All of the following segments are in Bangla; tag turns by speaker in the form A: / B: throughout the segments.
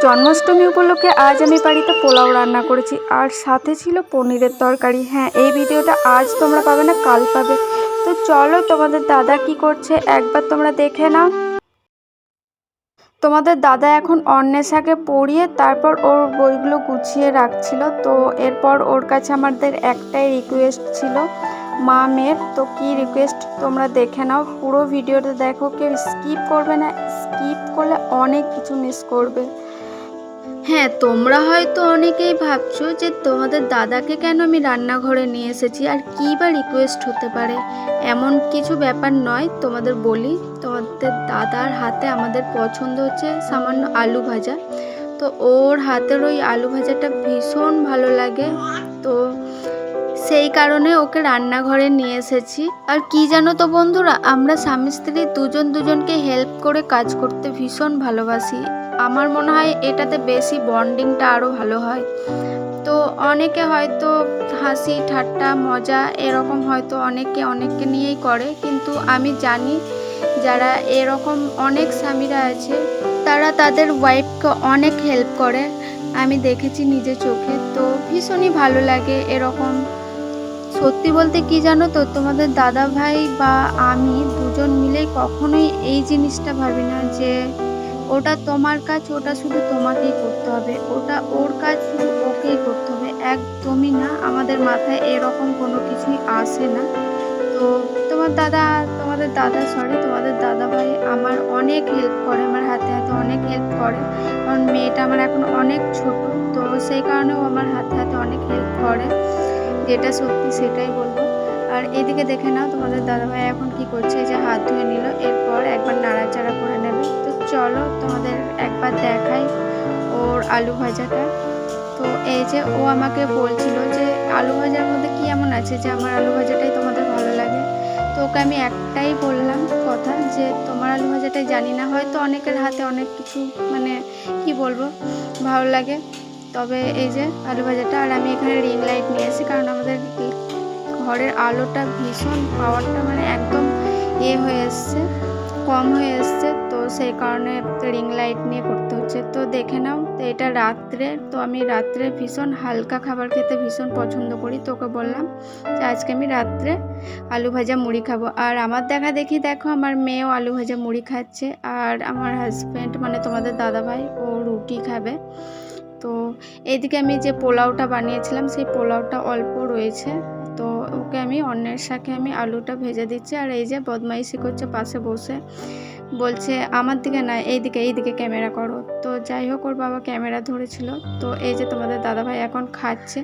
A: জন্মাষ্টমী উপলক্ষে আজ আমি বাড়িতে পোলাও রান্না করেছি আর সাথে ছিল পনিরের তরকারি। হ্যাঁ, এই ভিডিওটা আজ তোমরা পাবে না, কাল পাবে। তো চলো তোমাদের দাদা কি করছে একবার তোমরা দেখে নাও। তোমাদের দাদা এখন অন্বেষাকে পড়িয়ে তারপর ওর বইগুলো গুছিয়ে রাখছিল। তো এরপর ওর কাছে আমাদের একটাই রিকোয়েস্ট ছিল মা মেয়ের। তো কি রিকোয়েস্ট তোমরা দেখে নাও, পুরো ভিডিওটা দেখো, কেউ স্কিপ করবে না। স্কিপ করলে অনেক কিছু মিস করবে। হ্যাঁ, তোমরা হয়তো অনেকেই ভাবছো যে তোমাদের দাদাকে কেন আমি রান্নাঘরে নিয়ে এসেছি আর কী বা রিকোয়েস্ট হতে পারে। এমন কিছু ব্যাপার নয়, তোমাদের বলি। তোমাদের দাদার হাতে আমাদের পছন্দ হচ্ছে সামান্য আলু ভাজা। তো ওর হাতের ওই আলু ভাজাটা ভীষণ ভালো লাগে। তো সেই কারণে ওকে রান্নাঘরে নিয়ে এসেছি। আর কি জানো তো বন্ধুরা, আমরা স্বামী স্ত্রী দুজনকে হেল্প করে কাজ করতে ভীষণ ভালোবাসি। আমার মনে হয় এটাতে বেশি বন্ডিংটা আরও ভালো হয়। তো অনেকে হয়তো হাসি ঠাট্টা মজা এরকম হয়তো অনেককে নিয়েই করে, কিন্তু আমি জানি যারা এরকম অনেক স্বামীরা আছে তারা তাদের ওয়াইফকে অনেক হেল্প করে। আমি দেখেছি নিজের চোখে। তো ভীষণই ভালো লাগে এরকম। সত্যি বলতে কি জানো তো, তোমাদের দাদা ভাই বা আমি দুজন মিলেই কখনোই এই জিনিসটা ভাবি না যে ওটা তোমার কাজ, ওটা শুধু তোমাকেই করতে হবে, ওটা ওর কাজ শুধু ওকেই করতে হবে। একদমই না, আমাদের মাথায় এরকম কোনো কিছুই আসে না। তো তোমাদের দাদা ভাই আমার অনেক হেল্প করে, আমার হাতে অনেক হেল্প করে। কারণ মেয়েটা আমার এখন অনেক ছোট, তো সেই কারণেও আমার হাতে অনেক হেল্প করে, যেটা সত্যি সেটাই বলবো। আর এদিকে দেখে নাও তোমাদের দাদাভাই এখন কি করছে, এই যে হাত ধুয়ে নিল, এরপর একবার নাড়াচাড়া করে নেবে। তো চলো তোমাদের একবার দেখাই ওর আলু ভাজাটা। তো এই যে ও আমাকে বলছিল যে আলু ভাজার মধ্যে কি এমন আছে যে আমার আলু ভাজাটাই তোমাদের ভালো লাগে। তো ওকে আমি একটাই বললাম কথা, যে তোমার আলু ভাজাটাই জানি না, হয়তো অনেকের হাতে অনেক কিছু মানে কি বলবো ভালো লাগে, তবে এই যে আলু ভাজাটা। আর আমি এখানে রিং লাইট নিয়ে এসেছি, কারণ আমাদের ঘরের আলোটা ভীষণ পাওয়ারটা মানে একদম হয়ে এসছে, কম হয়ে এসছে। তো সেই কারণে রিং লাইট নিয়ে করতে হচ্ছে। তো দেখে নাও, তো এটা রাত্রে, তো আমি রাত্রে ভীষণ হালকা খাবার খেতে ভীষণ পছন্দ করি। তো ওকে বললাম যে আজকে আমি রাত্রে আলু ভাজা মুড়ি খাবো। আর আমার দেখো আমার মেয়েও আলু ভাজা মুড়ি খাচ্ছে, আর আমার হাজব্যান্ড মানে তোমাদের দাদাভাই ও রুটি খাবে। তো এইদিকে আমি যে পোলাওটা বানিয়েছিলাম সেই পোলাওটা অল্প রয়েছে। তো ওকে আমি অন্বেষাকে আমি আলুটা ভেজে দিচ্ছি, আর এই যে বদমাইশি করছে পাশে বসে, বলছে আমার দিকে না এইদিকে ক্যামেরা করো। তো যাই হোক, ওর বাবা ক্যামেরা ধরেছিল। তো এই যে তোমাদের দাদাভাই এখন খাচ্ছে।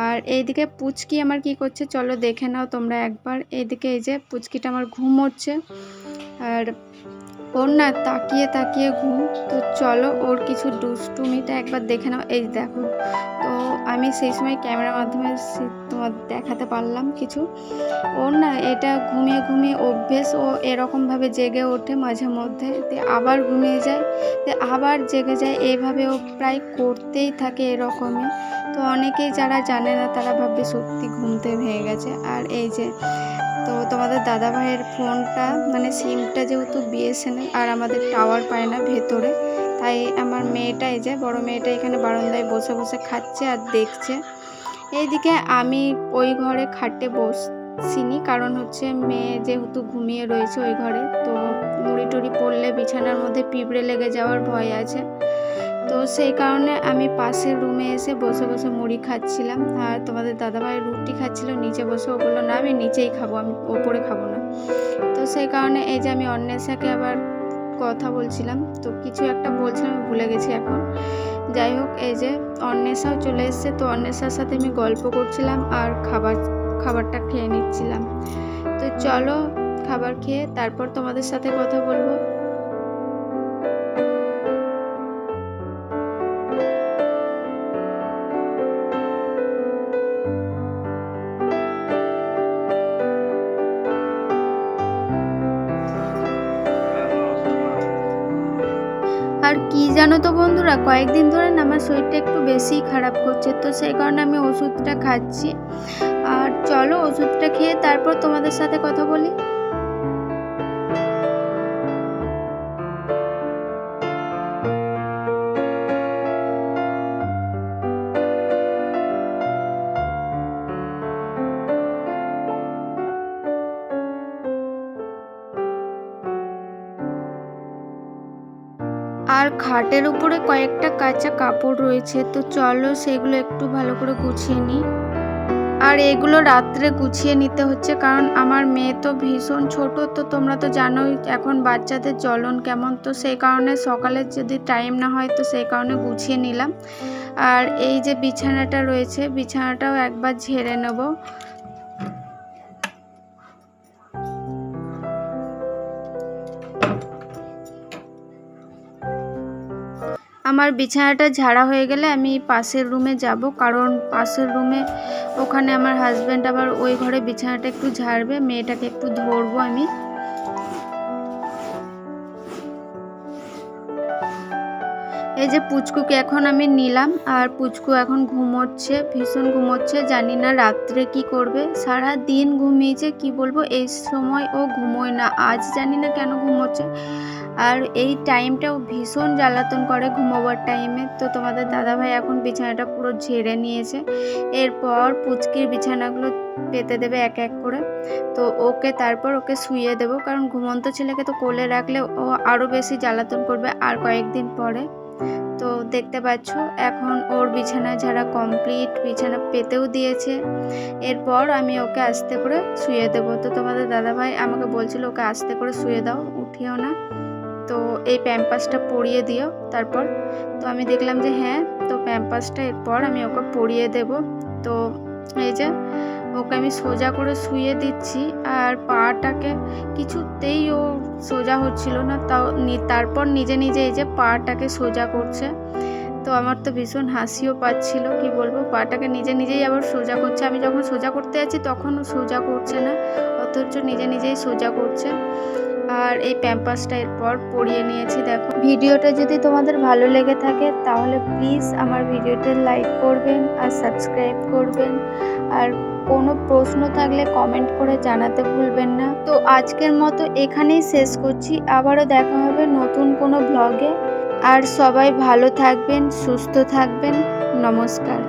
A: আর এইদিকে পুচকি আমার কি করছে চলো দেখে নাও তোমরা একবার। এইদিকে এই যে পুচকিটা আমার ঘুম হচ্ছে, আর ওর না তাকিয়ে ঘুম। তো চলো ওর কিছু দুষ্টুমিটা একবার দেখে নাও। এই দেখো, তো আমি সেই সময় ক্যামেরার মাধ্যমে তোমার দেখাতে পারলাম কিছু। ওর না এটা ঘুমিয়ে অভ্যেস, ও এরকমভাবে জেগে ওঠে মাঝে মধ্যে, আবার ঘুমিয়ে যায়, আবার জেগে যায়, এইভাবে ও প্রায় করতেই থাকে এরকমই। তো অনেকেই যারা জানে না তারা ভাববে সত্যি ঘুমতে ভেঙে গেছে। আর এই যে তো তোমাদের দাদাভাইয়ের ফোনটা মানে সিমটা যেহেতু বিএসএনএল, আর আমাদের টাওয়ার পায় না ভেতরে, তাই আমার মেয়েটা এই যে বড় মেয়েটা এখানে বারান্দায় বসে খাচ্ছে আর দেখছে। এইদিকে আমি ওই ঘরে খাটে বসিনি, কারণ হচ্ছে মেয়ে যেহেতু ঘুমিয়ে রয়েছে ওই ঘরে, তো মুড়ি টুড়ি পড়লে বিছানার মধ্যে পিঁপড়ে লেগে যাওয়ার ভয় আছে। তো সেই কারণে আমি পাশের রুমে এসে বসে মুড়ি খাচ্ছিলাম, আর তোমাদের দাদাভাই রুটি খাচ্ছিল নিচে বসে। ও বললো না আমি নিচেই খাবো, আমি ওপরে খাবো না। তো সেই কারণে এই যে আমি অন্বেষাকে আবার কথা বলছিলাম, তো কিছু একটা বলছিলাম, আমি ভুলে গেছি এখন। যাই হোক, এই যে অন্বেষাও চলে এসছে। তো অন্বেষার সাথে আমি গল্প করছিলাম আর খাবারটা খেয়ে নিচ্ছিলাম। তো চলো খাবার খেয়ে তারপর তোমাদের সাথে কথা বলবো। আর কি জানো তো বন্ধুরা, কয়েকদিন ধরে না আমার শরীরটা একটু বেশিই খারাপ করছে, তো সেই কারণে আমি ওষুধটা খাচ্ছি। আর চলো ওষুধটা খেয়ে তারপর তোমাদের সাথে কথা বলি। খাটের উপরে কয়েকটা কাঁচা কাপড় রয়েছে, তো চলো সেগুলো একটু ভালো করে গুছিয়ে নিই। আর এগুলো রাত্রে গুছিয়ে নিতে হচ্ছে, কারণ আমার মেয়ে তো ভীষণ ছোট, তো তোমরা তো জানোই এখন বাচ্চাদের জ্বলন কেমন, তো সেই কারণে সকালে যদি টাইম না হয় তো সেই কারণে গুছিয়ে নিলাম। আর এই যে বিছানাটা রয়েছে, বিছানাটাও একবার ঝেড়ে নেব। আমার বিছানাটা ঝাড়া হয়ে গেলে আমি পাশের রুমে যাব, কারণ পাশের রুমে ওখানে আমার হাজব্যান্ড আবার ওই ঘরে বিছানাটা একটু ঝাড়বে, মেয়েটাকে একটু ধরবো আমি। এই যে পুচকুকে এখন আমি নিলাম, আর পুচকু এখন ঘুমোচ্ছে, ভীষণ ঘুমোচ্ছে। জানি না রাত্রে কি করবে, সারা দিন ঘুমিয়েছে, কি বলবো, এই সময় ও ঘুমোয় না, আজ জানি না কেন ঘুমোচ্ছে। আর এই টাইমটাও ভীষণ জ্বালাতন করে ঘুমোবার টাইমে। তো তোমাদের দাদাভাই এখন বিছানাটা পুরো ঝেড়ে নিয়েছে, এরপর পুচকির বিছানাগুলো পেতে দেবে এক এক করে। তো তারপর ওকে শুইয়ে দেবো, কারণ ঘুমন্ত ছেলেকে তো কোলে রাখলে ও আরও বেশি জ্বালাতন করবে আর কয়েকদিন পরে। তো দেখতে পাচ্ছ এখন ওর বিছানা ঝাড়া কমপ্লিট, বিছানা পেতেও দিয়েছে। এরপর আমি ওকে আস্তে করে শুয়ে দেবো। তো তোমাদের দাদাভাই আমাকে বলছিল ওকে আস্তে করে শুয়ে দাও, উঠিও না, তো এই প্যাম্পাসটা পরিয়ে দিও তারপর। তো আমি দেখলাম যে হ্যাঁ, তো প্যাম্পাসটা এরপর আমি ওকে পরিয়ে দেব। তো এই যে ওকে আমি সোজা করে শুয়ে দিচ্ছি, আর পাটাকে কিছুতেই ও সোজা হচ্ছিল না, তারপর নিজে নিজে এই যে পাটাকে সোজা করছে। তো আমার তো ভীষণ হাসিও পাচ্ছিল, কি বলবো, পাটাকে নিজে নিজেই আবার সোজা করছে। আমি যখন সোজা করতে যাচ্ছি তখন ও সোজা করছে না, অথচ নিজে নিজেই সোজা করছে। আর এই প্যাম্পাসটা এরপর পরিয়ে নিয়েছি। দেখো, ভিডিওটা যদি তোমাদের ভালো লেগে থাকে তাহলে প্লিজ আমার ভিডিওটা লাইক করবেন আর সাবস্ক্রাইব করবেন, আর কোনো প্রশ্ন থাকলে কমেন্ট করে জানাতে ভুলবেন না। তো আজকের মতো এখানেই শেষ করছি, আবারও দেখা হবে নতুন কোনো ব্লগে। আর সবাই ভালো থাকবেন, সুস্থ থাকবেন। নমস্কার।